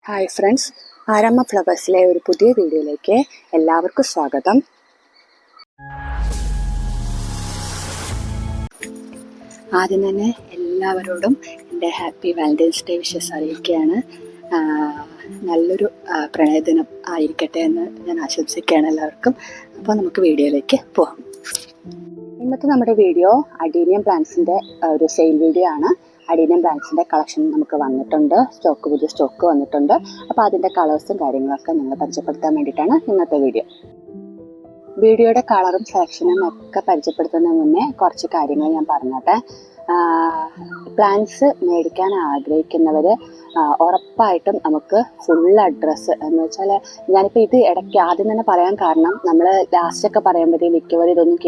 Hi friends, ആരമ്മ ഫ്ലവേഴ്സിലെ ഒരു പുതിയ വീഡിയോയിലേക്ക് എല്ലാവർക്കും സ്വാഗതം. ആദ്യം തന്നെ എല്ലാവരോടും എൻ്റെ ഹാപ്പി വാലന്റൈൻസ് ഡേ വിഷസ് അറിയിക്കുകയാണ്. നല്ലൊരു പ്രണയദിനം ആയിരിക്കട്ടെ എന്ന് ഞാൻ ആശംസിക്കുകയാണ് എല്ലാവർക്കും. അപ്പോൾ നമുക്ക് വീഡിയോയിലേക്ക് പോകാം. ഇന്നത്തെ നമ്മുടെ വീഡിയോ അഡീനിയം പ്ലാന്റ്സിൻ്റെ ഒരു സെയിൽ വീഡിയോ ആണ്. അഡീനിയം പ്ലാന്റ്സിൻ്റെ കളക്ഷൻ നമുക്ക് വന്നിട്ടുണ്ട്, പുതിയ സ്റ്റോക്ക് വന്നിട്ടുണ്ട്. അപ്പോൾ അതിൻ്റെ കളേഴ്സും കാര്യങ്ങളൊക്കെ നിങ്ങൾ പരിചയപ്പെടുത്താൻ വേണ്ടിയിട്ടാണ് ഇന്നത്തെ വീഡിയോ. വീഡിയോയുടെ കളറും സെലക്ഷനും ഒക്കെ പരിചയപ്പെടുത്തുന്നതിന് മുന്നേ കുറച്ച് കാര്യങ്ങൾ ഞാൻ പറഞ്ഞോട്ടെ. പ്ലാന്റ്സ് മേടിക്കാൻ ആഗ്രഹിക്കുന്നവർ ഉറപ്പായിട്ടും നമുക്ക് ഫുൾ അഡ്രസ്സ് എന്ന് വെച്ചാൽ, ഞാനിപ്പോൾ ഇത് ഇടയ്ക്ക് ആദ്യം തന്നെ പറയാൻ കാരണം, നമ്മൾ ലാസ്റ്റൊക്കെ പറയുമ്പോഴത്തേക്കും മിക്കവരും ഇതൊന്നും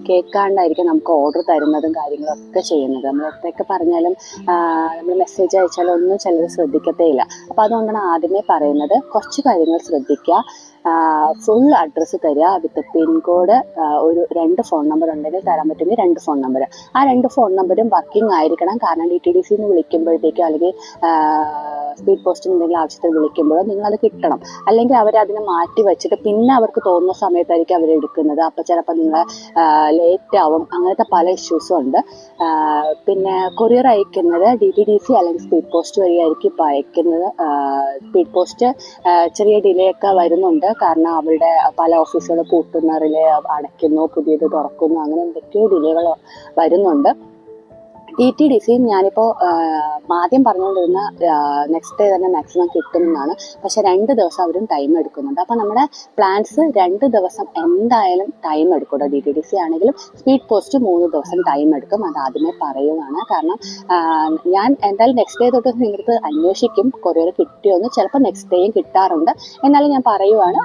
കേൾക്കാണ്ടായിരിക്കും നമുക്ക് ഓർഡർ തരുന്നതും കാര്യങ്ങളൊക്കെ ചെയ്യുന്നത്. നമ്മൾ എത്രയൊക്കെ പറഞ്ഞാലും നമ്മൾ മെസ്സേജ് അയച്ചാലും ഒന്നും ചിലർ ശ്രദ്ധിക്കത്തേ ഇല്ല. അപ്പോൾ അതുകൊണ്ടാണ് ആദ്യമേ പറയുന്നത്, കുറച്ച് കാര്യങ്ങൾ ശ്രദ്ധിക്കുക. ഫുൾ അഡ്രസ്സ് തരിക വിത്ത് പിൻകോഡ്. ഒരു 2 ഫോൺ നമ്പർ ഉണ്ടെങ്കിൽ തരാൻ പറ്റുമെങ്കിൽ 2 ഫോൺ നമ്പർ. ആ 2 ഫോൺ നമ്പറും വർക്കിംഗ് ആയിരിക്കണം. കാരണം DTDCന്ന് വിളിക്കുമ്പോഴത്തേക്കോ അല്ലെങ്കിൽ സ്പീഡ് പോസ്റ്റിന് എന്തെങ്കിലും ആവശ്യത്തിൽ വിളിക്കുമ്പോഴോ നിങ്ങളത് കിട്ടണം. അല്ലെങ്കിൽ അവരതിനെ മാറ്റി വെച്ചിട്ട് പിന്നെ അവർക്ക് തോന്നുന്ന സമയത്തായിരിക്കും അവരെടുക്കുന്നത്. അപ്പോൾ ചിലപ്പോൾ നിങ്ങൾ ലേറ്റ് ആവും. അങ്ങനത്തെ പല ഇഷ്യൂസും ഉണ്ട്. പിന്നെ കൊറിയർ അയക്കുന്നത് DTDC അല്ലെങ്കിൽ സ്പീഡ് പോസ്റ്റ് വഴിയായിരിക്കും ഇപ്പോൾ അയക്കുന്നത്. സ്പീഡ് പോസ്റ്റ് ചെറിയ ഡിലേ ഒക്കെ വരുന്നുണ്ട്. കാരണം അവരുടെ പല ഓഫീസുകൾ പൂട്ടുന്ന, റിലേ അടയ്ക്കുന്നു, പുതിയത് തുറക്കുന്നു, അങ്ങനെ എന്തൊക്കെയോ ഡിലേകൾ വരുന്നുണ്ട്. DTDC ഞാനിപ്പോൾ ആദ്യം പറഞ്ഞുകൊണ്ടിരുന്ന നെക്സ്റ്റ് ഡേ തന്നെ മാക്സിമം കിട്ടുമെന്നാണ്. പക്ഷെ 2 ദിവസം അവരും ടൈം എടുക്കുന്നുണ്ട്. അപ്പോൾ നമ്മുടെ പ്ലാൻസ് 2 ദിവസം എന്തായാലും ടൈം എടുക്കും. DTDC ആണെങ്കിലും സ്പീഡ് പോസ്റ്റ് 3 ദിവസം ടൈം എടുക്കും. അത് ആദ്യമേ പറയുവാണ്. കാരണം ഞാൻ എന്തായാലും നെക്സ്റ്റ് ഡേ തൊട്ട് നിങ്ങൾക്ക് അന്വേഷിക്കും കൊറിയർ കിട്ടിയോന്ന്. ചിലപ്പോൾ നെക്സ്റ്റ് ഡേയും കിട്ടാറുണ്ട്. എന്നാലും ഞാൻ പറയുവാണ്,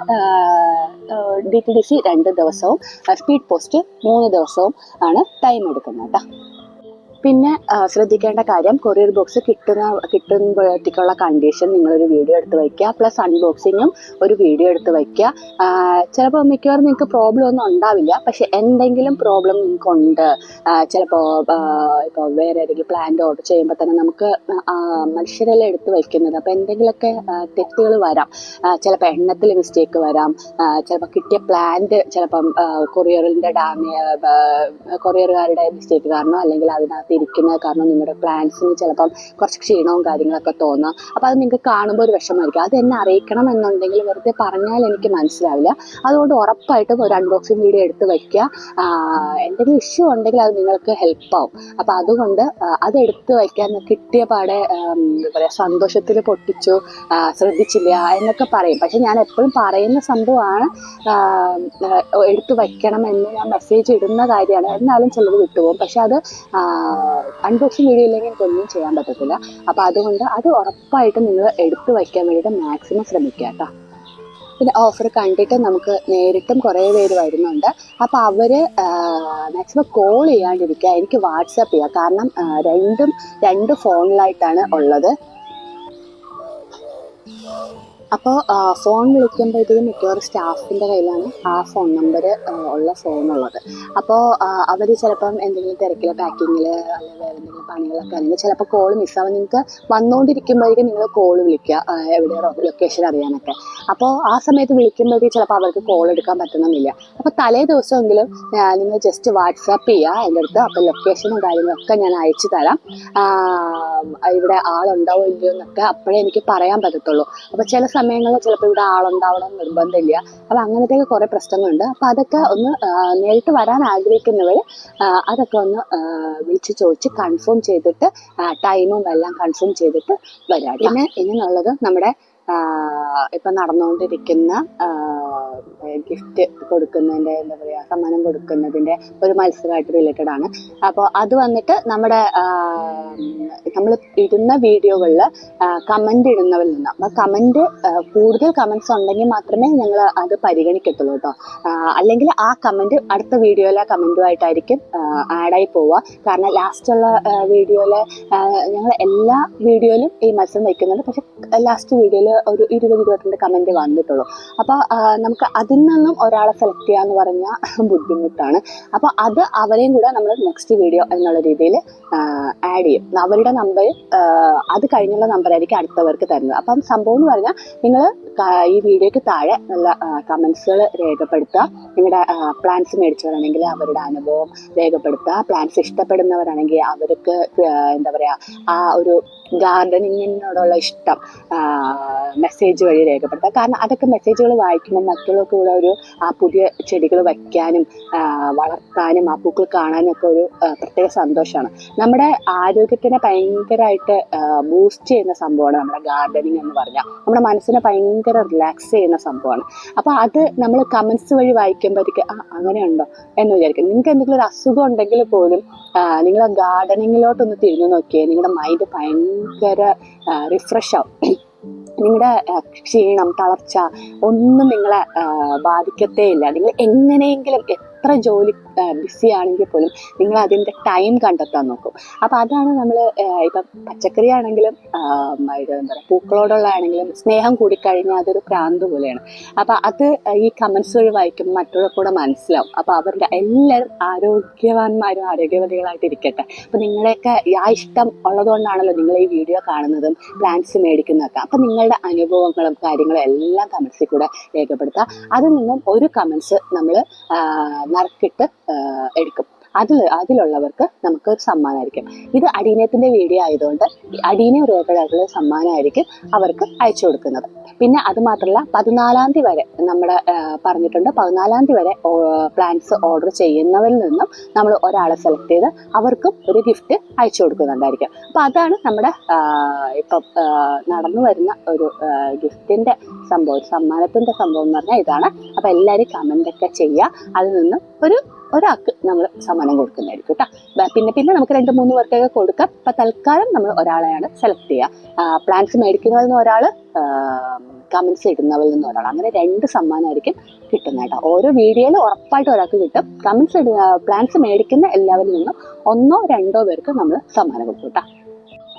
DTDC 2 ദിവസവും സ്പീഡ് പോസ്റ്റ് 3 ദിവസവും ആണ് ടൈം എടുക്കുന്നത് കേട്ടോ. പിന്നെ ശ്രദ്ധിക്കേണ്ട കാര്യം, കൊറിയർ ബോക്സ് കിട്ടുമ്പോഴത്തേക്കുള്ള കണ്ടീഷൻ നിങ്ങളൊരു വീഡിയോ എടുത്ത് വയ്ക്കുക. പ്ലസ് അൺബോക്സിങ്ങും ഒരു വീഡിയോ എടുത്ത് വയ്ക്കുക. ചിലപ്പോൾ മിക്കവാറും നിങ്ങൾക്ക് പ്രോബ്ലം ഒന്നും ഉണ്ടാവില്ല. പക്ഷെ എന്തെങ്കിലും പ്രോബ്ലം നിങ്ങൾക്കുണ്ട്, ചിലപ്പോൾ ഇപ്പോൾ വേറെ ഏതെങ്കിലും പ്ലാന്റ് ഓർഡർ ചെയ്യുമ്പോൾ തന്നെ നമുക്ക് മനുഷ്യരെല്ലാം എടുത്ത് വയ്ക്കുന്നത്. അപ്പോൾ എന്തെങ്കിലുമൊക്കെ തെറ്റുകൾ വരാം. ചിലപ്പോൾ എണ്ണത്തിൽ മിസ്റ്റേക്ക് വരാം. ചിലപ്പോൾ കിട്ടിയ പ്ലാന്റ് ചിലപ്പം കൊറിയറുകാരുടെ മിസ്റ്റേക്ക് കാരണം, അല്ലെങ്കിൽ അതിനകത്ത് ഇരിക്കുന്നത് കാരണം നിങ്ങളുടെ പ്ലാന്റ്സിന് ചിലപ്പം കുറച്ച് ക്ഷീണവും കാര്യങ്ങളൊക്കെ തോന്നാം. അപ്പോൾ അത് നിങ്ങൾക്ക് കാണുമ്പോൾ ഒരു വിഷമമായിരിക്കും. അത് എന്നെ അറിയിക്കണം എന്നുണ്ടെങ്കിൽ വെറുതെ പറഞ്ഞാൽ എനിക്ക് മനസ്സിലാവില്ല. അതുകൊണ്ട് ഉറപ്പായിട്ടും ഒരു അൺബോക്സിങ് വീഡിയോ എടുത്ത് വയ്ക്കുക. എന്തെങ്കിലും ഇഷ്യൂ ഉണ്ടെങ്കിൽ അത് നിങ്ങൾക്ക് ഹെൽപ്പാവും. അപ്പോൾ അതുകൊണ്ട് അത് എടുത്ത് വയ്ക്കാൻ കിട്ടിയ പാടെ എന്താ പറയുക, സന്തോഷത്തിൽ പൊട്ടിച്ചു, ശ്രദ്ധിച്ചില്ല എന്നൊക്കെ പറയും. പക്ഷെ ഞാൻ എപ്പോഴും പറയുന്ന സംഭവമാണ്, എടുത്ത് വയ്ക്കണമെന്ന് ഞാൻ മെസ്സേജ് ഇടുന്ന കാര്യമാണ്. എന്നാലും ചിലത് വിട്ടുപോകും. പക്ഷെ അത് അൺബോക്സിങ് വീഡിയോ ഇല്ലെങ്കിൽ എനിക്കൊന്നും ചെയ്യാൻ പറ്റത്തില്ല. അപ്പോൾ അതുകൊണ്ട് അത് ഉറപ്പായിട്ടും നിങ്ങൾ എടുത്തു വയ്ക്കാൻ വേണ്ടിയിട്ട് മാക്സിമം ശ്രമിക്കുക കേട്ടോ. പിന്നെ ഓഫർ കണ്ടിട്ട് നമുക്ക് നേരിട്ടും കുറേ പേര് വരുന്നുണ്ട്. അപ്പോൾ അവർ മാക്സിമം കോൾ ചെയ്യാണ്ടിരിക്കുക, എനിക്ക് വാട്സാപ്പ് ചെയ്യുക. കാരണം 2 ഫോണിലായിട്ടാണ് ഉള്ളത്. അപ്പോൾ ഫോൺ വിളിക്കുമ്പോഴത്തേക്കും മിക്കവാറും സ്റ്റാഫിൻ്റെ കയ്യിലാണ് ആ ഫോൺ നമ്പർ ഉള്ള ഫോണുള്ളത്. അപ്പോൾ അവർ ചിലപ്പം എന്തെങ്കിലും തിരക്കിൽ പാക്കിങ്ങിൽ അല്ലെങ്കിൽ വേറെ എന്തെങ്കിലും പണികളൊക്കെ ആണെങ്കിൽ ചിലപ്പോൾ കോൾ മിസ്സാവും. നിങ്ങൾക്ക് വന്നുകൊണ്ടിരിക്കുമ്പോഴേക്കും നിങ്ങൾ കോൾ വിളിക്കുക, എവിടെ ലൊക്കേഷൻ അറിയാനൊക്കെ. അപ്പോൾ ആ സമയത്ത് വിളിക്കുമ്പോഴേക്കും ചിലപ്പോൾ അവർക്ക് കോൾ എടുക്കാൻ പറ്റണമെന്നില്ല. അപ്പോൾ തലേ ദിവസമെങ്കിലും നിങ്ങൾ ജസ്റ്റ് വാട്സാപ്പ് ചെയ്യുക എൻ്റെ അടുത്ത്. അപ്പോൾ ലൊക്കേഷനും കാര്യങ്ങളൊക്കെ ഞാൻ അയച്ചു തരാം. ഇവിടെ ആളുണ്ടാവോ ഇല്ലയോ എന്നൊക്കെ അപ്പോഴേ എനിക്ക് പറയാൻ പറ്റത്തുള്ളൂ. അപ്പോൾ ചില സമയങ്ങളിൽ ചിലപ്പോൾ ഇവിടെ ആളുണ്ടാവണം നിർബന്ധമില്ല. അപ്പോൾ അങ്ങനത്തെയൊക്കെ കുറേ പ്രശ്നങ്ങളുണ്ട്. അപ്പോൾ അതൊക്കെ ഒന്ന് നേരിട്ട് വരാൻ ആഗ്രഹിക്കുന്നവർ അതൊക്കെ ഒന്ന് വിളിച്ച് ചോദിച്ച് കൺഫേം ചെയ്തിട്ട് ടൈമും എല്ലാം കൺഫേം ചെയ്തിട്ട് വരാം. പിന്നെ ഇങ്ങനെയുള്ളത് നമ്മുടെ ഇപ്പം നടന്നുകൊണ്ടിരിക്കുന്ന ഗിഫ്റ്റ് കൊടുക്കുന്നതിൻ്റെ, എന്താ പറയുക, സമ്മാനം കൊടുക്കുന്നതിൻ്റെ ഒരു മത്സരമായിട്ട് റിലേറ്റഡ് ആണ്. അപ്പോൾ അത് വന്നിട്ട് നമ്മുടെ നമ്മൾ ഇടുന്ന വീഡിയോകളിൽ കമൻ്റ് ഇടുന്നവരിൽ നിന്ന്, അപ്പോൾ കൂടുതൽ കമൻറ്റ്സ് ഉണ്ടെങ്കിൽ മാത്രമേ ഞങ്ങൾ അത് പരിഗണിക്കത്തുള്ളൂ കേട്ടോ. അല്ലെങ്കിൽ ആ കമൻറ്റ് അടുത്ത വീഡിയോയിലെ കമൻറ്റുമായിട്ടായിരിക്കും ആഡായി പോവുക. കാരണം ലാസ്റ്റുള്ള വീഡിയോയിൽ ഞങ്ങൾ എല്ലാ വീഡിയോയിലും ഈ മത്സരം വയ്ക്കുന്നുണ്ട്. പക്ഷെ ലാസ്റ്റ് വീഡിയോയിൽ ഒരു 20-22 കമൻറ്റ് വന്നിട്ടുള്ളൂ. അപ്പോൾ നമുക്ക് അതിൽ അതിൽ നിന്നും ഒരാളെ സെലക്ട് ചെയ്യുക എന്ന് പറഞ്ഞാൽ ബുദ്ധിമുട്ടാണ്. അപ്പോൾ അത് അവരെയും കൂടെ നമ്മൾ നെക്സ്റ്റ് വീഡിയോ എന്നുള്ള രീതിയിൽ ആഡ് ചെയ്യും. അവരുടെ നമ്പർ അത് കഴിഞ്ഞുള്ള നമ്പറായിരിക്കും അടുത്തവർക്ക് തരുന്നത്. അപ്പം സംഭവം എന്ന് പറഞ്ഞാൽ നിങ്ങൾ ഈ വീഡിയോയ്ക്ക് താഴെ നല്ല കമൻസുകൾ രേഖപ്പെടുത്തുക. നിങ്ങളുടെ പ്ലാൻസ് മേടിച്ചവരാണെങ്കിൽ അവരുടെ അനുഭവം രേഖപ്പെടുത്തുക. പ്ലാൻസ് ഇഷ്ടപ്പെടുന്നവരാണെങ്കിൽ അവർക്ക് എന്താ പറയുക ആ ഒരു ഗാർഡനിങ്ങിനോടുള്ള ഇഷ്ടം മെസ്സേജ് വഴി രേഖപ്പെടുത്തുക. കാരണം അതൊക്കെ മെസ്സേജുകൾ വായിക്കുമ്പോൾ മറ്റുള്ളവർക്ക് കൂടെ ഒരു ആ പുതിയ ചെടികൾ വയ്ക്കാനും വളർത്താനും ആ പൂക്കൾ കാണാനും ഒക്കെ ഒരു പ്രത്യേക സന്തോഷമാണ്. നമ്മുടെ ആരോഗ്യത്തിനെ ഭയങ്കരമായിട്ട് ബൂസ്റ്റ് ചെയ്യുന്ന സംഭവമാണ് നമ്മുടെ ഗാർഡനിങ് എന്ന് പറഞ്ഞാൽ. നമ്മുടെ മനസ്സിനെ ഭയങ്കര റിലാക്സ് ചെയ്യുന്ന സംഭവമാണ്. അപ്പോൾ അത് നമ്മൾ കമൻസ് വഴി വായിക്കുമ്പോഴത്തേക്ക് അങ്ങനെയുണ്ടോ എന്ന് വിചാരിക്കും. നിങ്ങൾക്ക് എന്തെങ്കിലും ഒരു അസുഖം ഉണ്ടെങ്കിൽ പോലും നിങ്ങൾ ഗാർഡനിങ്ങിലോട്ടൊന്ന് തിരിഞ്ഞു നോക്കിയേ, നിങ്ങളുടെ മൈൻഡ് ഭയങ്കര റിഫ്രഷ് ആവും. നിങ്ങളുടെ ക്ഷീണം, തളർച്ച ഒന്നും നിങ്ങളെ ബാധിക്കത്തേ ഇല്ല. നിങ്ങൾ എങ്ങനെയെങ്കിലും എത്ര ജോലി ബിസി ആണെങ്കിൽ പോലും നിങ്ങൾ അതിൻ്റെ ടൈം കണ്ടെത്താൻ നോക്കും. അപ്പോൾ അതാണ് നമ്മൾ ഇപ്പം പച്ചക്കറി ആണെങ്കിലും എന്താ പറയുക പൂക്കളോടുള്ള ആണെങ്കിലും സ്നേഹം കൂടിക്കഴിഞ്ഞാൽ അതൊരു പ്രാന്ത് പോലെയാണ്. അപ്പോൾ അത് ഈ കമൻസ് വഴി വായിക്കുമ്പോൾ മറ്റുള്ളവർക്ക് കൂടെ മനസ്സിലാവും. അപ്പോൾ അവരുടെ എല്ലാവരും ആരോഗ്യവാന്മാരും ആരോഗ്യവതികളായിട്ട് ഇരിക്കട്ടെ. അപ്പോൾ നിങ്ങളെയൊക്കെ ആ ഇഷ്ടം ഉള്ളതുകൊണ്ടാണല്ലോ നിങ്ങൾ ഈ വീഡിയോ കാണുന്നതും പ്ലാൻസ് മേടിക്കുന്നതൊക്കെ. അപ്പോൾ നിങ്ങളുടെ അനുഭവങ്ങളും കാര്യങ്ങളും എല്ലാം കമൻസിൽ കൂടെ രേഖപ്പെടുത്തുക. അതിൽ നിന്നും ഒരു കമൻസ് നമ്മൾ നറുക്കിട്ട് എടുക്കും. അതിലുള്ളവർക്ക് നമുക്ക് ഒരു സമ്മാനമായിരിക്കും. ഇത് അടീനത്തിൻ്റെ വീഡിയോ ആയതുകൊണ്ട് അടീന രേഖകൾ സമ്മാനമായിരിക്കും അവർക്ക് അയച്ചു കൊടുക്കുന്നത്. പിന്നെ അത് മാത്രമല്ല 14-ാം തീയതി വരെ നമ്മുടെ പറഞ്ഞിട്ടുണ്ട്. 14-ാം തീയതി വരെ പ്ലാൻസ് ഓർഡർ ചെയ്യുന്നവരിൽ നിന്നും നമ്മൾ ഒരാളെ സെലക്ട് ചെയ്ത് അവർക്കും ഒരു ഗിഫ്റ്റ് അയച്ചു കൊടുക്കുന്നുണ്ടായിരിക്കും. അപ്പോൾ അതാണ് നമ്മുടെ ഇപ്പം നടന്നു വരുന്ന ഒരു ഗിഫ്റ്റിൻ്റെ സംഭവം, സമ്മാനത്തിൻ്റെ സംഭവം എന്ന് പറഞ്ഞാൽ ഇതാണ്. അപ്പോൾ എല്ലാവരും കമൻ്റൊക്കെ ചെയ്യുക. അതിൽ നിന്നും ഒരാൾക്ക് നമ്മൾ സമ്മാനം കൊടുക്കുന്നതായിരിക്കും കേട്ടോ. പിന്നെ നമുക്ക് 2-3 പേർക്കൊക്കെ കൊടുക്കാം. അപ്പം തൽക്കാലം നമ്മൾ ഒരാളെയാണ് സെലക്ട് ചെയ്യുക. പ്ലാൻസ് മേടിക്കുന്നവരിൽ നിന്ന് ഒരാൾ, കമൻസ് ഇടുന്നവരിൽ നിന്ന് ഒരാൾ, അങ്ങനെ 2 സമ്മാനമായിരിക്കും കിട്ടുന്നത് കേട്ടോ. ഓരോ വീഡിയോയിൽ ഉറപ്പായിട്ട് ഒരാൾക്ക് കിട്ടും. പ്ലാൻസ് മേടിക്കുന്ന എല്ലാവരിൽ നിന്നും 1-2 പേർക്ക് നമ്മൾ സമ്മാനം കൊടുക്കും കേട്ടോ.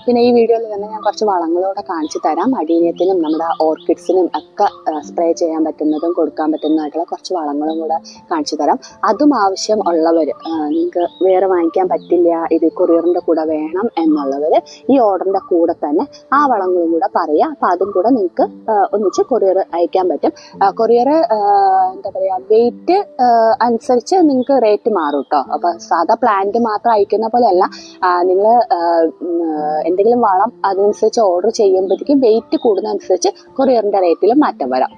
പിന്നെ ഈ വീഡിയോയിൽ തന്നെ ഞാൻ കുറച്ച് വളങ്ങളോടെ കാണിച്ചു തരാം. അടീനിയത്തിനും നമ്മുടെ ഓർക്കിഡ്സിനും ഒക്കെ സ്പ്രേ ചെയ്യാൻ പറ്റുന്നതും കൊടുക്കാൻ പറ്റുന്നതായിട്ടുള്ള കുറച്ച് വളങ്ങളും കൂടെ കാണിച്ചു തരാം. അതും ആവശ്യം ഉള്ളവർ, നിങ്ങൾക്ക് വേറെ വാങ്ങിക്കാൻ പറ്റില്ല, ഇത് കൊറിയറിൻ്റെ കൂടെ വേണം എന്നുള്ളവർ ഈ ഓർഡറിൻ്റെ കൂടെ തന്നെ ആ വളങ്ങളും കൂടെ പറയുക. അപ്പോൾ അതും കൂടെ നിങ്ങൾക്ക് ഒന്നിച്ച് കൊറിയർ അയക്കാൻ പറ്റും. കൊറിയർ എന്താ പറയുക വെയിറ്റ് അനുസരിച്ച് നിങ്ങൾക്ക് റേറ്റ് മാറും കേട്ടോ. അപ്പോൾ സാധാ പ്ലാന്റ് മാത്രം അയക്കുന്ന പോലെയല്ല, നിങ്ങൾ എന്തെങ്കിലും വളം അതിനനുസരിച്ച് ഓർഡർ ചെയ്യുമ്പോഴത്തേക്കും വെയിറ്റ് കൂടുന്നതനുസരിച്ച് കൊറിയറിൻ്റെ റേറ്റിലും മാറ്റം വരാം.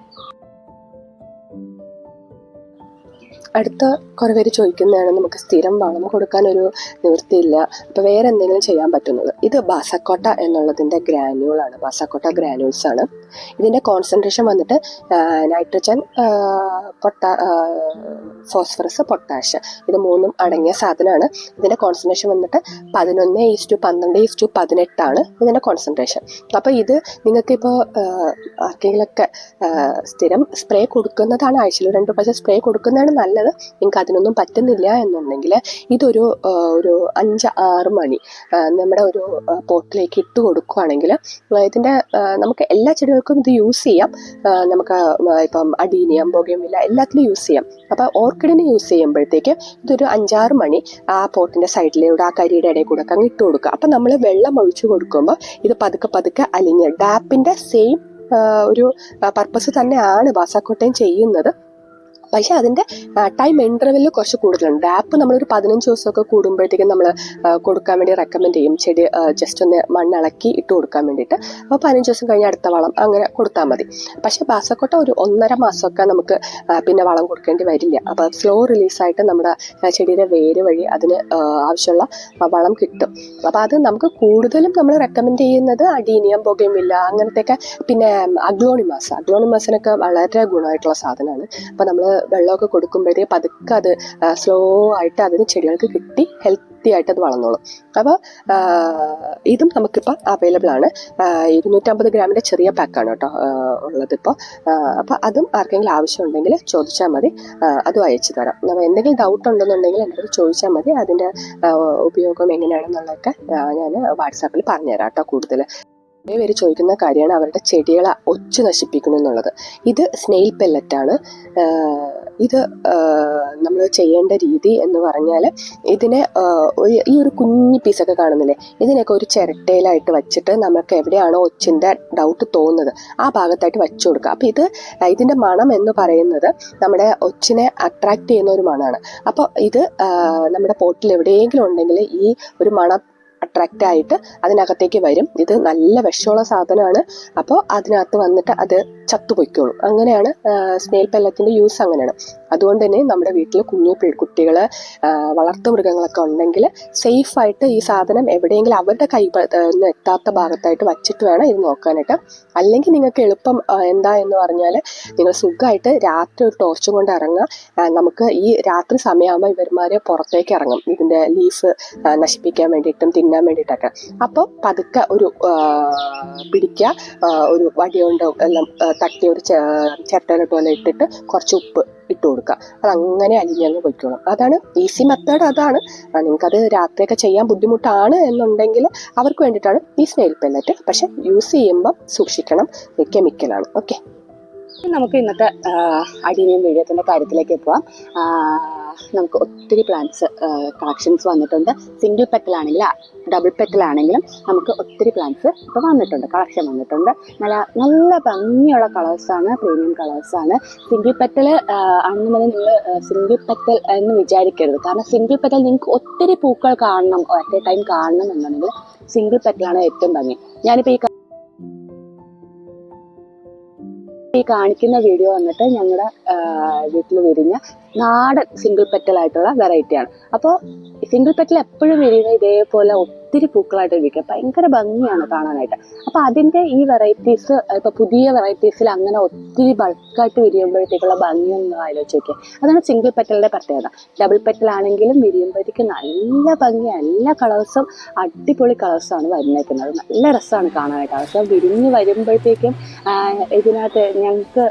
അടുത്ത കുറേ പേര് ചോദിക്കുന്നതാണ് നമുക്ക് സ്ഥിരം വളം കൊടുക്കാനൊരു നിവൃത്തിയില്ല, അപ്പോൾ വേറെ എന്തെങ്കിലും ചെയ്യാൻ പറ്റുന്നത്. ഇത് ബാസക്കോട്ട എന്നുള്ളതിൻ്റെ ഗ്രാന്യൂളാണ്, ബാസക്കോട്ട ഗ്രാന്യൂൾസ് ആണ്. ഇതിൻ്റെ കോൺസെൻട്രേഷൻ വന്നിട്ട് നൈട്രജൻ, ഫോസ്ഫറസ്, പൊട്ടാഷ് ഇത് 3 അടങ്ങിയ സാധനമാണ്. ഇതിൻ്റെ കോൺസെൻട്രേഷൻ വന്നിട്ട് 11:12:18 ആണ് ഇതിൻ്റെ കോൺസെൻട്രേഷൻ. അപ്പോൾ ഇത് നിങ്ങൾക്കിപ്പോൾ ആർക്കെങ്കിലൊക്കെ സ്ഥിരം സ്പ്രേ കൊടുക്കുന്നതാണ്, ആഴ്ചയിൽ 2 പ്രാവശ്യം സ്പ്രേ കൊടുക്കുന്നതാണ് നല്ലത്. നിങ്ങൾക്ക് അതിനൊന്നും പറ്റുന്നില്ല എന്നുണ്ടെങ്കിൽ ഇതൊരു 5-6 മണി നമ്മുടെ ഒരു പോട്ടിലേക്ക് ഇട്ട് കൊടുക്കുകയാണെങ്കിൽ ഇതിൻ്റെ നമുക്ക് എല്ലാ ചെടികൾക്കും ഇത് യൂസ് ചെയ്യാം. നമുക്ക് ഇപ്പം അഡീനിയം, ബൊഗേൻവില്ല എല്ലാത്തിലും യൂസ് ചെയ്യാം. അപ്പോൾ ഓർക്കിഡിന് യൂസ് ചെയ്യുമ്പോഴത്തേക്ക് ഇതൊരു 5-6 മണി ആ പോട്ടിൻ്റെ സൈഡിലൂടെ ആ കരിയുടെ ഇടയിൽ കൂടെ ഒക്കെ അങ്ങ് ഇട്ട് കൊടുക്കുക. അപ്പം നമ്മൾ വെള്ളം ഒഴിച്ചു കൊടുക്കുമ്പോൾ ഇത് പതുക്കെ അലിഞ്ഞ് ഡാപ്പിൻ്റെ സെയിം ഒരു പർപ്പസ് തന്നെയാണ് ബാസാക്കോട്ടയും ചെയ്യുന്നത്. പക്ഷേ അതിൻ്റെ ടൈം ഇൻ്റർവെല്ലിൽ കുറച്ച് കൂടുതലുണ്ട്. ഡാപ്പ് നമ്മളൊരു 15 ദിവസമൊക്കെ കൂടുമ്പോഴത്തേക്കും നമ്മൾ കൊടുക്കാൻ വേണ്ടി റെക്കമെൻഡ് ചെയ്യും. ചെടി ജസ്റ്റ് ഒന്ന് മണ്ണിളക്കി ഇട്ട് കൊടുക്കാൻ വേണ്ടിയിട്ട്. അപ്പോൾ 15 ദിവസം കഴിഞ്ഞ് അടുത്ത വളം അങ്ങനെ കൊടുത്താൽ മതി. പക്ഷേ ബാസക്കോട്ട ഒരു 1.5 മാസമൊക്കെ നമുക്ക് പിന്നെ വളം കൊടുക്കേണ്ടി വരില്ല. അപ്പോൾ സ്ലോ റിലീസായിട്ട് നമ്മുടെ ചെടിയുടെ വേര് വഴി അതിന് ആവശ്യമുള്ള വളം കിട്ടും. അപ്പോൾ അത് നമുക്ക് കൂടുതലും നമ്മൾ റെക്കമെൻഡ് ചെയ്യുന്നത് അഡീനിയം, ബൊഗേൻവില്ല അങ്ങനത്തെയൊക്കെ, പിന്നെ അഗ്ലോണിമാസിനൊക്കെ വളരെ ഗുണമായിട്ടുള്ള സാധനമാണ്. അപ്പോൾ നമ്മൾ വെള്ളമൊക്കെ കൊടുക്കുമ്പോഴത്തേക്ക് പതുക്കെ അത് സ്ലോ ആയിട്ട് അതിന് ചെടികൾക്ക് കിട്ടി ഹെൽത്തി ആയിട്ട് അത് വളർന്നോളും. അപ്പോൾ ഇതും നമുക്കിപ്പോൾ അവൈലബിൾ ആണ്. 250 ഗ്രാമിൻ്റെ ചെറിയ പാക്കാണ് കേട്ടോ ഉള്ളതിപ്പോൾ. അപ്പോൾ അതും ആർക്കെങ്കിലും ആവശ്യമുണ്ടെങ്കിൽ ചോദിച്ചാൽ മതി, അതും അയച്ചു തരാം. അപ്പോൾ എന്തെങ്കിലും ഡൗട്ട് ഉണ്ടെന്നുണ്ടെങ്കിൽ എൻ്റെ അടുത്ത് ചോദിച്ചാൽ മതി. അതിൻ്റെ ഉപയോഗം എങ്ങനെയാണെന്നുള്ളതൊക്കെ ഞാൻ വാട്സാപ്പിൽ പറഞ്ഞുതരാം കേട്ടോ കൂടുതൽ. പേര് ചോദിക്കുന്ന കാര്യമാണ് അവരുടെ ചെടികളെ ഒച്ചു നശിപ്പിക്കണം എന്നുള്ളത്. ഇത് സ്നെയിൽ പെല്ലറ്റാണ്. ഇത് നമ്മൾ ചെയ്യേണ്ട രീതി എന്ന് പറഞ്ഞാൽ ഇതിനെ ഈ ഒരു കുഞ്ഞു പീസൊക്കെ കാണുന്നില്ലേ, ഇതിനൊക്കെ ഒരു ചിരട്ടയിലായിട്ട് വെച്ചിട്ട് നമുക്ക് എവിടെയാണോ ഒച്ചിൻ്റെ ഡൗട്ട് തോന്നുന്നത് ആ ഭാഗത്തായിട്ട് വെച്ചു കൊടുക്കുക. അപ്പോൾ ഇതിൻ്റെ മണം എന്ന് പറയുന്നത് നമ്മുടെ ഒച്ചിനെ അട്രാക്റ്റ് ചെയ്യുന്ന ഒരു മണമാണ്. അപ്പോൾ ഇത് നമ്മുടെ പോട്ടിൽ എവിടെയെങ്കിലും ഉണ്ടെങ്കിൽ ഈ ഒരു മണം അട്രാക്റ്റ് ആയിട്ട് അതിനകത്തേക്ക് വരും. ഇത് നല്ല വിഷമുള്ള സാധനമാണ്. അപ്പോൾ അതിനകത്ത് വന്നിട്ട് അത് ചത്തുപൊയ്ക്കോളും. അങ്ങനെയാണ് സ്നെയിൽ പെല്ലറ്റിൻ്റെ യൂസ് അങ്ങനെയാണ്. അതുകൊണ്ട് തന്നെ നമ്മുടെ വീട്ടിൽ കുഞ്ഞു കുട്ടികൾ വളർത്തു മൃഗങ്ങളൊക്കെ ഉണ്ടെങ്കിൽ സേഫായിട്ട് ഈ സാധനം എവിടെയെങ്കിലും അവരുടെ കൈ എത്താത്ത ഭാഗത്തായിട്ട് വച്ചിട്ട് വേണം ഇത് നോക്കാനായിട്ട്. അല്ലെങ്കിൽ നിങ്ങൾക്ക് എളുപ്പം എന്താ എന്ന് പറഞ്ഞാൽ നിങ്ങൾ സുഖമായിട്ട് രാത്രി ഒരു ടോർച്ചും കൊണ്ട് ഇറങ്ങുക. നമുക്ക് ഈ രാത്രി സമയമാകുമ്പോൾ ഇവന്മാർ പുറത്തേക്ക് ഇറങ്ങും ഇതിൻ്റെ ലീഫ് നശിപ്പിക്കാൻ വേണ്ടിയിട്ടും തിന്നാൻ വേണ്ടിയിട്ടൊക്കെ. അപ്പോൾ പതുക്കെ ഒരു പിടിക്കുക, ഒരു വടി കൊണ്ട് എല്ലാം തട്ടി ഒരു ചിരട്ട പോലെ ഇട്ടിട്ട് കുറച്ച് ഉപ്പ് ഇട്ട് കൊടുക്കുക. അതങ്ങനെ അലിഞ്ഞങ്ങ് പൊയ്ക്കോളും. അതാണ് ഈസി മെത്തേഡ്. അതാണ് നിങ്ങൾക്കത് രാത്രിയൊക്കെ ചെയ്യാൻ ബുദ്ധിമുട്ടാണ് എന്നുണ്ടെങ്കിൽ അവർക്ക് വേണ്ടിയിട്ടാണ് ഈ സ്നെയിൽ പെല്ലറ്റ്. പക്ഷെ യൂസ് ചെയ്യുമ്പം സൂക്ഷിക്കണം, കെമിക്കലാണ്. ഓക്കെ, നമുക്ക് ഇന്നത്തെ അഡീനിയം വീഡിയോത്തിൻ്റെ കാര്യത്തിലേക്ക് പോവാം. നമുക്ക് ഒത്തിരി പ്ലാന്റ്സ് കളക്ഷൻസ് വന്നിട്ടുണ്ട്. സിംഗിൾ പെറ്റലാണെങ്കിലും ഡബിൾ പെറ്റലാണെങ്കിലും നമുക്ക് ഒത്തിരി പ്ലാന്റ്സ് ഇപ്പോൾ വന്നിട്ടുണ്ട്, കളക്ഷൻ വന്നിട്ടുണ്ട്. നല്ല ഭംഗിയുള്ള കളേഴ്സാണ്, പ്രീമിയം കളേഴ്സാണ്. സിംഗിൾ പെറ്റൽ ആണെന്നുണ്ടെങ്കിൽ നിങ്ങൾ സിംഗിൾ പെറ്റൽ എന്ന് വിചാരിക്കരുത്. കാരണം സിംഗിൾ പെറ്റൽ നിങ്ങൾക്ക് ഒത്തിരി പൂക്കൾ കാണണം, അറ്റ് എ ടൈം കാണണം എന്നുണ്ടെങ്കിൽ സിംഗിൾ പെറ്റലാണ് ഏറ്റവും ഭംഗി. ഞാനിപ്പോൾ ഈ കാണിക്കുന്ന വീഡിയോ വന്നിട്ട് ഞങ്ങളുടെ വീട്ടിൽ വിരിഞ്ഞ നാടൻ സിംഗിൾ പെറ്റലായിട്ടുള്ള വെറൈറ്റിയാണ്. അപ്പോൾ സിംഗിൾ പെറ്റൽ എപ്പോഴും വിരിയുന്നത് ഇതേപോലെ ഒത്തിരി പൂക്കളായിട്ട് വിരിക്കുക, ഭയങ്കര ഭംഗിയാണ് കാണാനായിട്ട്. അപ്പോൾ അതിൻ്റെ ഈ വെറൈറ്റീസ് ഇപ്പോൾ പുതിയ വെറൈറ്റീസിൽ അങ്ങനെ ഒത്തിരി ബൾക്കായിട്ട് വിരിയുമ്പോഴത്തേക്കുള്ള ഭംഗിയൊന്നും ആലോചിച്ച് നോക്കിയാൽ അതാണ് സിംഗിൾ പെറ്റലിൻ്റെ പ്രത്യേകത. ഡബിൾ പെറ്റലാണെങ്കിലും വിരിയുമ്പോഴത്തേക്ക് നല്ല ഭംഗിയാണ്, എല്ലാ കളേഴ്സും അടിപൊളി കളേഴ്സാണ് വരുന്നേക്കുന്നത്, നല്ല രസമാണ് കാണാനായിട്ട്. അതൊക്കെ വിരിഞ്ഞ് വരുമ്പോഴത്തേക്കും ഇതിനകത്ത് ഞങ്ങൾക്ക്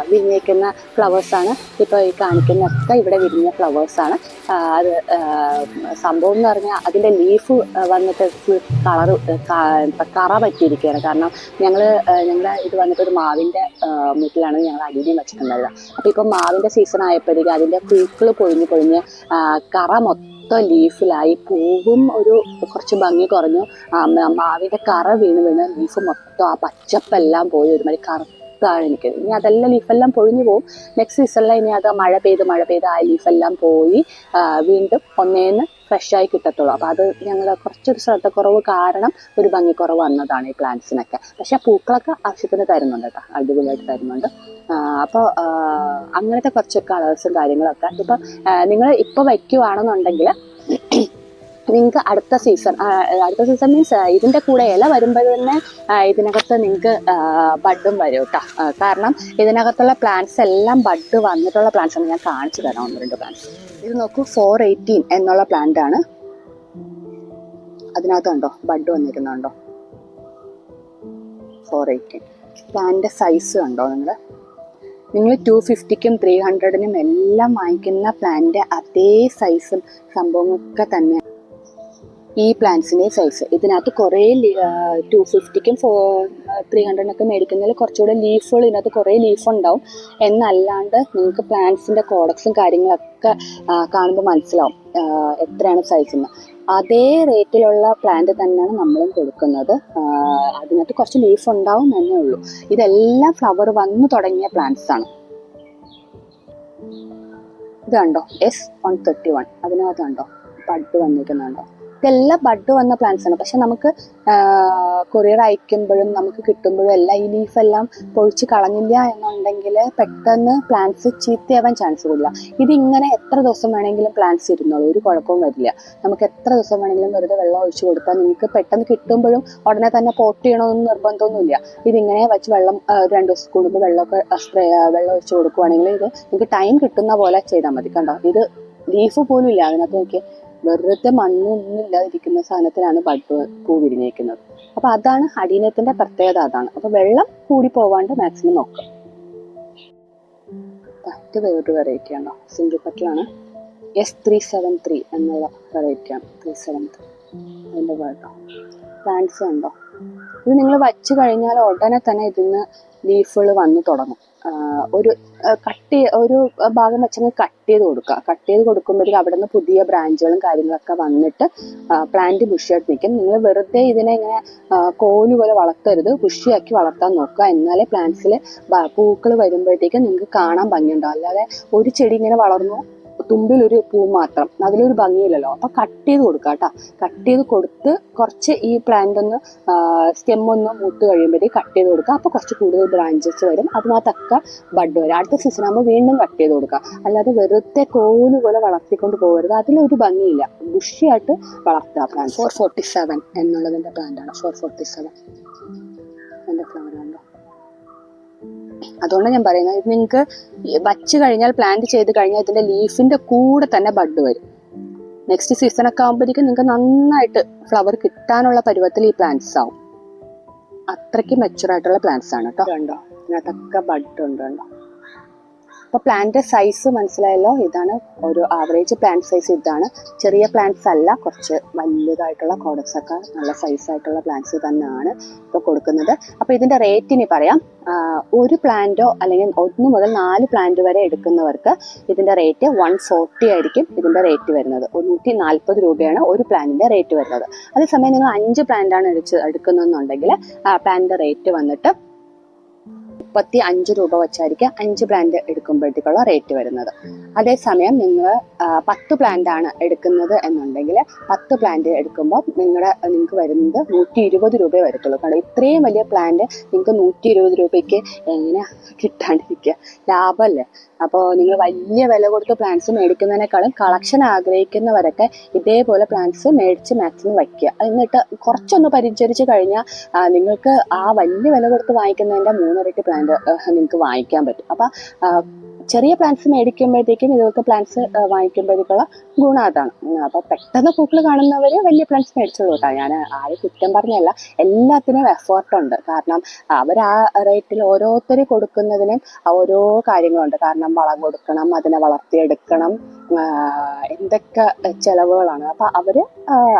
വിരിഞ്ഞേക്കുന്ന ഫ്ലവേഴ്സാണ്. ഇപ്പോൾ ഈ കാണിക്കുന്നതൊക്കെ ഇവിടെ വിരിഞ്ഞ ഫ്ലവേഴ്സാണ്. അത് സംഭവം എന്ന് പറഞ്ഞാൽ അതിൻ്റെ ലീഫ് വന്നിട്ട് ഫുൾ കറ പറ്റിയിരിക്കുകയാണ്. കാരണം ഞങ്ങളുടെ ഇത് വന്നിട്ട് ഒരു മാവിൻ്റെ മുട്ടിലാണ് ഞങ്ങൾ അടിയും വെച്ചിട്ടുണ്ടായത്. അപ്പോൾ ഇപ്പം മാവിൻ്റെ സീസൺ ആയപ്പോഴത്തേക്ക് അതിൻ്റെ പൂക്കൾ പൊഴിഞ്ഞ് കറ മൊത്തം ലീഫിലായി, പൂവും ഒരു കുറച്ച് ഭംഗി കുറഞ്ഞു, മാവിൻ്റെ കറ വീണ് ലീഫ് മൊത്തം ആ പച്ചപ്പെല്ലാം പോയി ഒരുമാതിരി കറുത്താണ് എനിക്ക്. ഇനി അതെല്ലാം ലീഫെല്ലാം പൊഴിഞ്ഞു പോകും. നെക്സ്റ്റ് സീസണിൽ ഇനി അത് മഴ പെയ്ത് ആ ലീഫെല്ലാം പോയി വീണ്ടും ഒന്നേന്ന് ഫ്രഷായി കിട്ടത്തുള്ളൂ. അപ്പോൾ അത് ഞങ്ങൾ കുറച്ചൊരു ശ്രദ്ധക്കുറവ് കാരണം ഒരു ഭംഗിക്കുറവ് വന്നതാണ് ഈ പ്ലാന്റ്സിനൊക്കെ. പക്ഷെ പൂക്കളൊക്കെ ആവശ്യത്തിന് തരുന്നുണ്ട് കേട്ടോ, അടിപൊളിയായിട്ട് തരുന്നുണ്ട്. അപ്പോൾ അങ്ങനത്തെ കുറച്ച് കളേഴ്സും കാര്യങ്ങളൊക്കെ ഇപ്പം നിങ്ങൾ ഇപ്പോൾ വയ്ക്കുവാണെന്നുണ്ടെങ്കിൽ നിങ്ങൾക്ക് അടുത്ത സീസൺ മീൻസ് ഇതിൻ്റെ കൂടെ ഇല വരുമ്പോൾ തന്നെ ഇതിനകത്ത് നിങ്ങൾക്ക് ബഡും വരും കേട്ടോ. കാരണം ഇതിനകത്തുള്ള പ്ലാന്റ്സ് എല്ലാം ബഡ് വന്നിട്ടുള്ള പ്ലാന്റ്സ് ആണ്. ഞാൻ കാണിച്ചു തരാം 1-2 പ്ലാന്റ്സ്. ഇത് നോക്കൂ, 418 എന്നുള്ള പ്ലാന്റ് ആണ്. അതിനകത്തുണ്ടോ ബഡ് വന്നിരിക്കുന്നുണ്ടോ? 418 പ്ലാന്റിൻ്റെ സൈസ് കണ്ടോ നിങ്ങൾ 250ക്കും 300നും എല്ലാം വാങ്ങിക്കുന്ന പ്ലാന്റ് അതേ സൈസും സംഭവമൊക്കെ തന്നെ ഈ പ്ലാന്റ്സിൻ്റെ സൈസ്. ഇതിനകത്ത് കുറേ 250ക്കും 300നൊക്കെ മേടിക്കുന്നതിൽ കുറച്ചുകൂടെ ലീഫുകൾ, ഇതിനകത്ത് കുറേ ലീഫ് ഉണ്ടാവും. എന്നല്ലാണ്ട് നിങ്ങൾക്ക് പ്ലാന്റ്സിൻ്റെ കോഡക്സും കാര്യങ്ങളൊക്കെ കാണുമ്പോൾ മനസ്സിലാവും എത്രയാണ് സൈസെന്ന്. അതേ റേറ്റിലുള്ള പ്ലാന്റ് തന്നെയാണ് നമ്മളും കൊടുക്കുന്നത്. അതിനകത്ത് കുറച്ച് ലീഫ് ഉണ്ടാവും എന്നേ ഉള്ളൂ. ഇതെല്ലാം ഫ്ലവർ വന്നു തുടങ്ങിയ പ്ലാന്റ്സ് ആണ്. ഇത് കണ്ടോ, S131 അതിനകത്ത് കണ്ടോ ബഡ് വന്നിരിക്കുന്നുണ്ടോ? ഇതെല്ലാം ബഡ് വന്ന പ്ലാന്റ്സ് ആണ്. പക്ഷെ നമുക്ക് കൊറിയർ അയക്കുമ്പോഴും നമുക്ക് കിട്ടുമ്പോഴും എല്ലാം ഈ ലീഫെല്ലാം പൊഴിച്ച് കളഞ്ഞില്ല എന്നുണ്ടെങ്കിൽ പെട്ടെന്ന് പ്ലാന്റ്സ് ചീത്തയാവാൻ ചാൻസ് ഇല്ല. ഇതിങ്ങനെ എത്ര ദിവസം വേണമെങ്കിലും പ്ലാന്റ്സ് ഇരുന്നോളൂ, ഒരു കുഴപ്പവും വരില്ല. നമുക്ക് എത്ര ദിവസം വേണമെങ്കിലും വെറുതെ വെള്ളം ഒഴിച്ച് കൊടുത്താൽ നിങ്ങൾക്ക് പെട്ടെന്ന് കിട്ടുമ്പോഴും ഉടനെ തന്നെ പോട്ട് ചെയ്യണമെന്ന് നിർബന്ധമൊന്നുമില്ല. ഇതിങ്ങനെ വെച്ച് വെള്ളം 2 ദിവസം കൂടുമ്പോൾ വെള്ളം ഒഴിച്ച് കൊടുക്കുവാണെങ്കിൽ ഇത് നിങ്ങൾക്ക് ടൈം കിട്ടുന്ന പോലെ ചെയ്താൽ മതി. കണ്ടോ, ഇത് ലീഫ് പോലും ഇല്ല അതിനകത്ത്. നോക്കിയാൽ വെറുതെ മണ്ണൊന്നും ഇല്ലാതിരിക്കുന്ന സാധനത്തിനാണ് ബഡ് പൂ വിരിഞ്ഞേക്കുന്നത്. അപ്പോൾ അതാണ് അഡീനിയത്തിൻ്റെ പ്രത്യേകത, അതാണ്. അപ്പോൾ വെള്ളം കൂടി പോവാണ്ട് മാക്സിമം നോക്കുക. ഇത് വേറൊരു വെറൈറ്റി ആണോ, സിംഗിൾ പെറ്റലാണ്. S373 എന്നുള്ള വെറൈറ്റിയാണ്. 373 അതിൻ്റെ കേട്ടോ പ്ലാന്റ്സ് ഉണ്ടോ. ഇത് നിങ്ങൾ വച്ച് കഴിഞ്ഞാൽ ഉടനെ തന്നെ ഇതിന്ന് ലീഫുകൾ വന്നു തുടങ്ങും. ഒരു ഒരു ഭാഗം വെച്ചങ്ങ് കട്ട് ചെയ്ത് കൊടുക്കുക. കട്ട് ചെയ്ത് കൊടുക്കുമ്പോഴേക്കും അവിടെ നിന്ന് പുതിയ ബ്രാഞ്ചുകളും കാര്യങ്ങളൊക്കെ വന്നിട്ട് പ്ലാന്റ് ബുഷിയായിട്ട് നിൽക്കും. നിങ്ങൾ വെറുതെ ഇതിനെ ഇങ്ങനെ കോല് പോലെ വളർത്തരുത്, ബുഷിയാക്കി വളർത്താൻ നോക്കുക. എന്നാലേ പ്ലാന്റ്സിൽ പൂക്കൾ വരുമ്പോഴത്തേക്കും നിങ്ങൾക്ക് കാണാൻ ഭംഗിയുണ്ടാവും. അല്ലാതെ ഒരു ചെടി ഇങ്ങനെ വളർന്നു തുമ്പിലൊരു പൂ മാത്രം, അതിലൊരു ഭംഗിയില്ലല്ലോ. അപ്പൊ കട്ട് ചെയ്ത് കൊടുക്കുക കേട്ടോ. കട്ട് ചെയ്ത് കൊടുത്ത് കുറച്ച് ഈ പ്ലാന്റ് ഒന്ന് സ്റ്റെം ഒന്ന് മൂത്ത് കഴിയുമ്പോഴത്തേക്ക് കട്ട് ചെയ്ത് കൊടുക്കുക. അപ്പോൾ കുറച്ച് കൂടുതൽ ബ്രാഞ്ചസ് വരും, അതിനകത്തൊക്കെ ബഡ് വരും. അടുത്ത സീസൺ ആകുമ്പോൾ വീണ്ടും കട്ട് ചെയ്ത് കൊടുക്കുക. അല്ലാതെ വെറുതെ കോല് പോലെ വളർത്തിക്കൊണ്ട് പോകരുത്, അതിലൊരു ഭംഗിയില്ല. ബുഷിയായിട്ട് വളർത്തുക പ്ലാന്റ്. 447 എന്നുള്ളതിൻ്റെ പ്ലാന്റാണ് 447. എൻ്റെ ഫ്ലവർ ഉണ്ടോ. അതുകൊണ്ട് ഞാൻ പറയുന്നത് ഇത് നിങ്ങൾക്ക് വച്ച് കഴിഞ്ഞാൽ പ്ലാന്റ് ചെയ്ത് കഴിഞ്ഞാൽ ഇതിന്റെ ലീഫിന്റെ കൂടെ തന്നെ ബഡ് വരും. നെക്സ്റ്റ് സീസണൊക്കെ ആകുമ്പോഴേക്കും നിങ്ങൾക്ക് നന്നായിട്ട് ഫ്ലവർ കിട്ടാനുള്ള പരുവത്തിൽ ഈ പ്ലാന്റ്സ് ആവും. അത്രയ്ക്ക് മെച്ചുവർ ആയിട്ടുള്ള പ്ലാന്റ്സ് ആണ് കേട്ടോ. ഉണ്ടോ ഇതിനകത്തൊക്കെ ബഡ് ഉണ്ട് കണ്ടോ. അപ്പോൾ പ്ലാന്റ് സൈസ് മനസ്സിലായല്ലോ. ഇതാണ് ഒരു ആവറേജ് പ്ലാന്റ് സൈസ്. ഇതാണ് ചെറിയ പ്ലാന്റ്സ് അല്ല, കുറച്ച് വലുതായിട്ടുള്ള കോഡക്സ് ഒക്കെ നല്ല സൈസായിട്ടുള്ള പ്ലാന്റ്സ് തന്നെയാണ് ഇപ്പോൾ കൊടുക്കുന്നത്. അപ്പോൾ ഇതിൻ്റെ റേറ്റ് ഇനി പറയാം. ഒരു പ്ലാന്റോ അല്ലെങ്കിൽ 1 മുതൽ 4 പ്ലാന്റ് വരെ എടുക്കുന്നവർക്ക് ഇതിൻ്റെ റേറ്റ് 140 ആയിരിക്കും ഇതിൻ്റെ റേറ്റ് വരുന്നത്. 140 രൂപയാണ് ഒരു പ്ലാന്റിൻ്റെ റേറ്റ് വരുന്നത്. അതേസമയം നിങ്ങൾ 5 പ്ലാന്റാണ് എടുക്കുന്നതെന്നുണ്ടെങ്കിൽ പ്ലാന്റിൻ്റെ റേറ്റ് വന്നിട്ട് 35 രൂപ വെച്ചായിരിക്കും 5 പ്ലാന്റ് എടുക്കുമ്പോഴത്തേക്കുള്ള റേറ്റ് വരുന്നത്. അതേസമയം നിങ്ങൾ 10 പ്ലാന്റ് ആണ് എടുക്കുന്നത് എന്നുണ്ടെങ്കിൽ 10 പ്ലാന്റ് എടുക്കുമ്പോൾ നിങ്ങൾക്ക് വരുന്നത് 120 രൂപയെ വരത്തുള്ളൂ. കാരണം ഇത്രയും വലിയ പ്ലാന്റ് നിങ്ങൾക്ക് 120 രൂപയ്ക്ക് എങ്ങനെ കിട്ടാണ്ടിരിക്കുക, ലാഭമല്ലേ. അപ്പോൾ നിങ്ങൾ വലിയ വില കൊടുത്ത് പ്ലാന്റ്സ് മേടിക്കുന്നതിനേക്കാളും കളക്ഷൻ ആഗ്രഹിക്കുന്നവരൊക്കെ ഇതേപോലെ പ്ലാന്റ്സ് മേടിച്ച് മാക്സിമം വയ്ക്കുക. എന്നിട്ട് കുറച്ചൊന്ന് പരിചരിച്ച് കഴിഞ്ഞാൽ നിങ്ങൾക്ക് ആ വലിയ വില കൊടുത്ത് വാങ്ങിക്കുന്നതിൻ്റെ 3 ഇരട്ടി പ്ലാന്റ് നിങ്ങൾക്ക് വാങ്ങിക്കാൻ പറ്റും. അപ്പം ചെറിയ പ്ലാന്റ്സ് മേടിക്കുമ്പോഴത്തേക്കും ഇതുപോലത്തെ പ്ലാന്റ്സ് വാങ്ങിക്കുമ്പോഴേക്കുള്ള ഗുണം അതാണ്. അപ്പോൾ പെട്ടെന്ന് പൂക്കൾ കാണുന്നവർ വലിയ പ്ലാന്റ്സ് മേടിച്ചോളൂ കേട്ടോ. ഞാൻ ആരും കുറ്റം പറഞ്ഞല്ല, എല്ലാത്തിനും എഫേർട്ടുണ്ട്. കാരണം അവർ ആ റേറ്റിൽ ഓരോരുത്തർ കൊടുക്കുന്നതിനും ഓരോ കാര്യങ്ങളുണ്ട്. കാരണം വളം കൊടുക്കണം, അതിനെ വളർത്തിയെടുക്കണം, എന്തൊക്കെ ചിലവുകളാണ്.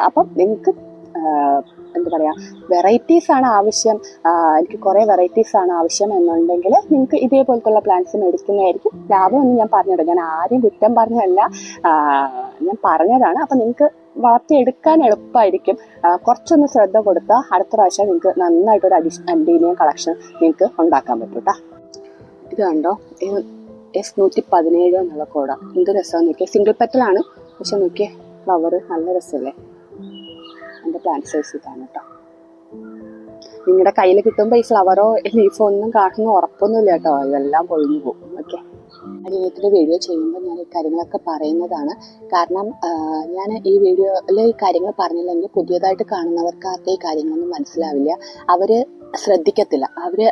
അപ്പം നിങ്ങൾക്ക് എന്താ പറയുക, വെറൈറ്റീസ് ആണ് ആവശ്യം, എനിക്ക് കുറേ വെറൈറ്റീസ് ആണ് ആവശ്യം എന്നുണ്ടെങ്കിൽ നിങ്ങൾക്ക് ഇതേപോലത്തുള്ള പ്ലാന്റ്സ് മേടിക്കുന്നതായിരിക്കും ലാഭം എന്ന് ഞാൻ പറഞ്ഞിട്ടുണ്ട്. ഞാൻ ആരും കുറ്റം പറഞ്ഞതല്ല, ഞാൻ പറഞ്ഞതാണ്. അപ്പം നിങ്ങൾക്ക് വളർത്തിയെടുക്കാൻ എളുപ്പമായിരിക്കും. കുറച്ചൊന്ന് ശ്രദ്ധ കൊടുത്താൽ അടുത്ത പ്രാവശ്യം നിങ്ങൾക്ക് നന്നായിട്ടൊരു അഡീനിയം കളക്ഷൻ നിങ്ങൾക്ക് ഉണ്ടാക്കാൻ പറ്റും കേട്ടോ. ഇത് കണ്ടോ, S117 എന്നുള്ള കോഡാണ്. എന്ത് രസമാണെന്ന് നോക്കിയാൽ, സിംഗിൾ പെറ്റലാണ്, പക്ഷെ നോക്കിയേ ഫ്ലവർ നല്ല രസമല്ലേ. എൻ്റെ പ്ലാന്റ് സൈസ് ഇതാണ് കേട്ടോ. നിങ്ങളുടെ കയ്യിൽ കിട്ടുമ്പോൾ ഈ ഫ്ലവറോ ലീഫോ ഒന്നും കാണുന്ന ഉറപ്പൊന്നുമില്ല കേട്ടോ, ഇതെല്ലാം പൊഴിഞ്ഞു പോകും. ഓക്കെ, അനിയത്തിൻ്റെ വീഡിയോ ചെയ്യുമ്പോൾ ഞാൻ ഈ കാര്യങ്ങളൊക്കെ പറയുന്നതാണ്. കാരണം ഞാൻ ഈ വീഡിയോയിൽ ഈ കാര്യങ്ങൾ പറഞ്ഞില്ലെങ്കിൽ പുതിയതായിട്ട് കാണുന്നവർക്ക് ആർക്കും ഈ കാര്യങ്ങളൊന്നും മനസ്സിലാവില്ല, അവർ ശ്രദ്ധിക്കത്തില്ല.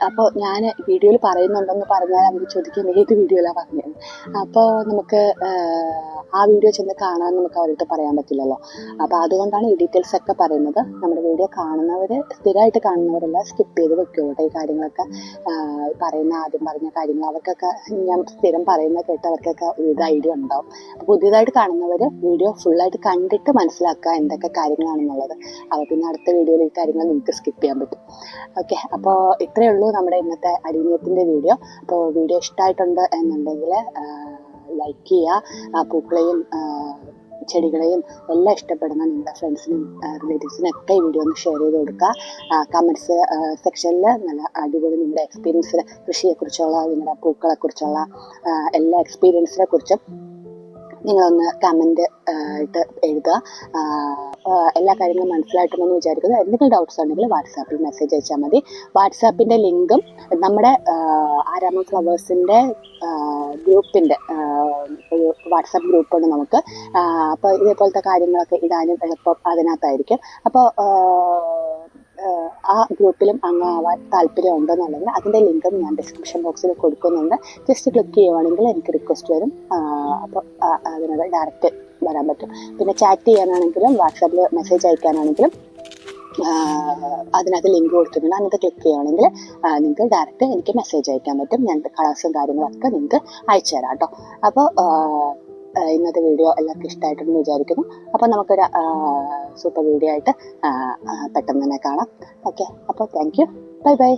അപ്പോൾ ഞാൻ വീഡിയോയിൽ പറയുന്നുണ്ടെന്ന് പറഞ്ഞാൽ അവർ ചോദിക്കും ഏത് വീഡിയോയിലാണ് പറഞ്ഞത്. അപ്പോൾ നമുക്ക് ആ വീഡിയോ ചെന്ന് കാണാൻ നമുക്ക് അവരുടെ പറയാൻ പറ്റില്ലല്ലോ. അപ്പോൾ അതുകൊണ്ടാണ് ഈ ഡീറ്റെയിൽസ് ഒക്കെ പറയുന്നത്. നമ്മുടെ വീഡിയോ കാണുന്നവർ, സ്ഥിരമായിട്ട് കാണുന്നവരെല്ലാം സ്കിപ്പ് ചെയ്ത് വെക്കുള്ളൂ ഈ കാര്യങ്ങളൊക്കെ. ആദ്യം പറഞ്ഞ കാര്യങ്ങൾ അവർക്കൊക്കെ ഞാൻ സ്ഥിരം പറയുന്ന കേട്ടവർക്കൊക്കെ ഒരു ഐഡിയ ഉണ്ടാവും. അപ്പോൾ പുതിയതായിട്ട് കാണുന്നവർ വീഡിയോ ഫുള്ളായിട്ട് കണ്ടിട്ട് മനസ്സിലാക്കുക എന്തൊക്കെ കാര്യങ്ങളാണെന്നുള്ളത്. അപ്പോൾ പിന്നെ അടുത്ത വീഡിയോയിൽ ഈ കാര്യങ്ങൾ നിങ്ങൾക്ക് സ്കിപ്പ് ചെയ്യാൻ പറ്റും. ഓക്കെ, അപ്പോൾ ഇത്രയേ ഉള്ളൂ നമ്മുടെ ഇന്നത്തെ അടിനിയത്തിൻ്റെ വീഡിയോ. അപ്പോൾ വീഡിയോ ഇഷ്ടമായിട്ടുണ്ട് എന്നുണ്ടെങ്കിൽ ലൈക്ക് ചെയ്യുക. പൂക്കളെയും ചെടികളെയും എല്ലാം ഇഷ്ടപ്പെടുന്ന നിങ്ങളുടെ ഫ്രണ്ട്സിനും റിലേറ്റീവ്സിനും ഒക്കെ ഈ വീഡിയോ ഒന്ന് ഷെയർ ചെയ്ത് കൊടുക്കുക. കമൻറ്റ്സ് സെക്ഷനിൽ നല്ല അടിപൊളി നിങ്ങളുടെ എക്സ്പീരിയൻസ്, കൃഷിയെക്കുറിച്ചുള്ള, നിങ്ങളുടെ പൂക്കളെക്കുറിച്ചുള്ള എല്ലാ എക്സ്പീരിയൻസിനെ കുറിച്ചും നിങ്ങളൊന്ന് കമൻറ്റ് ആയിട്ട് എഴുതുക. എല്ലാ കാര്യങ്ങളും മനസ്സിലായിട്ടുണ്ടെന്ന് വിചാരിക്കുന്നു. എന്തെങ്കിലും ഡൗട്ട്സ് ഉണ്ടെങ്കിൽ വാട്സാപ്പിൽ മെസ്സേജ് അയച്ചാൽ മതി. വാട്സാപ്പിൻ്റെ ലിങ്കും നമ്മുടെ ആരാമം ഫ്ലവേഴ്സിൻ്റെ ഗ്രൂപ്പിൻ്റെ ഒരു വാട്സാപ്പ് ഗ്രൂപ്പുണ്ട് നമുക്ക്. അപ്പോൾ ഇതേപോലത്തെ കാര്യങ്ങളൊക്കെ ഇടാനും എളുപ്പം അതിനകത്തായിരിക്കും. അപ്പോൾ ആ ഗ്രൂപ്പിലും അംഗമാവാൻ താല്പര്യം ഉണ്ടെന്നുണ്ടെങ്കിൽ അതിൻ്റെ ലിങ്കും ഞാൻ ഡിസ്ക്രിപ്ഷൻ ബോക്സിൽ കൊടുക്കുന്നുണ്ട്. ജസ്റ്റ് ക്ലിക്ക് ചെയ്യുവാണെങ്കിൽ എനിക്ക് റിക്വസ്റ്റ് വരും. അപ്പോൾ അതിനകത്ത് ഡയറക്റ്റ് വരാൻ പറ്റും. പിന്നെ ചാറ്റ് ചെയ്യാനാണെങ്കിലും വാട്സാപ്പിൽ മെസ്സേജ് അയക്കാനാണെങ്കിലും അതിനകത്ത് ലിങ്ക് കൊടുത്തിട്ടുണ്ട്. അതിനകത്ത് ക്ലിക്ക് ചെയ്യുകയാണെങ്കിൽ നിങ്ങൾക്ക് ഡയറക്റ്റ് എനിക്ക് മെസ്സേജ് അയക്കാൻ പറ്റും. ഞാൻ കളേഴ്സും കാര്യങ്ങളൊക്കെ നിങ്ങൾക്ക് അയച്ചു തരാം കേട്ടോ. അപ്പോൾ ഇന്നത്തെ വീഡിയോ എല്ലാവർക്കും ഇഷ്ടമായിട്ടെന്ന് വിചാരിക്കുന്നു. അപ്പോൾ നമുക്കൊരു സൂപ്പർ വീഡിയോ ആയിട്ട് പെട്ടെന്ന് തന്നെ കാണാം. ഓക്കെ, അപ്പോൾ താങ്ക് യു, ബൈ ബൈ.